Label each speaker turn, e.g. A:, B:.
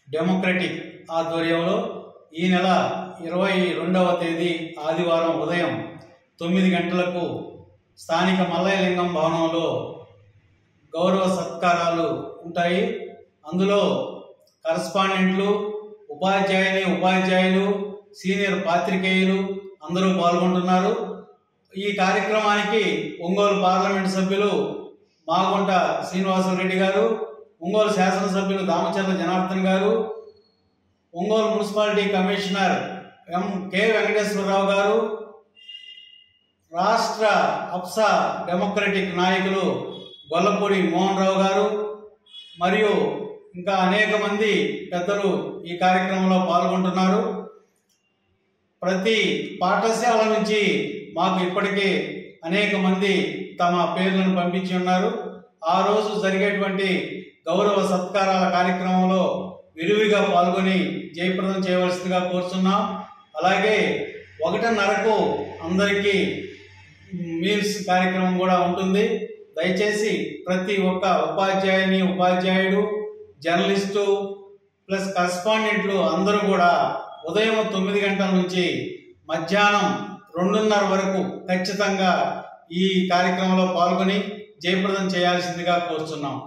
A: Democratic ఆధ్వర్యంలో ఈ నెల 22వ తేదీ ఆదివారం ఉదయం 9 గంటలకు స్థానిక మల్లయ్యలింగం భవనంలో గౌరవ సత్కారాలు ఉంటాయి. అందులో కరస్పాండెంట్లు, ఉపాధ్యాయులు, సీనియర్ పాత్రికేయులు అందరూ పాల్గొంటున్నారు. ఈ కార్యక్రమానికి ఒంగోలు పార్లమెంటు సభ్యులు మాగుంట శ్రీనివాసరెడ్డి గారు, ఒంగోలు శాసనసభ్యులు దామచర్ల జనార్దన్ గారు, Ongole municipality commissioner K Venkateswararao గారు, రాష్ట్ర అప్సా డెమోక్రటిక్ నాయకులు గొల్లపూడి మోహన్ రావు గారు మరియు ఇంకా అనేక మంది పెద్దలు ఈ కార్యక్రమంలో పాల్గొంటున్నారు. ప్రతి పాఠశాల నుంచి మాకు ఇప్పటికే అనేక మంది తమ పేర్లను పంపించి ఉన్నారు. ఆ రోజు జరిగేటువంటి గౌరవ సత్కారాల కార్యక్రమంలో విరివిగా పాల్గొని జయప్రదం చేయవలసిందిగా కోరుతున్నాం. అలాగే 1:30కు అందరికీ మీల్స్ కార్యక్రమం కూడా ఉంటుంది. దయచేసి ప్రతి ఒక్క ఉపాధ్యాయుడు, జర్నలిస్టు ప్లస్ కరస్పాండెంట్లు అందరూ కూడా ఉదయం 9 గంటల నుంచి మధ్యాహ్నం 2:30 వరకు ఖచ్చితంగా ఈ కార్యక్రమంలో పాల్గొని జయప్రదం చేయాల్సిందిగా కోరుతున్నాం.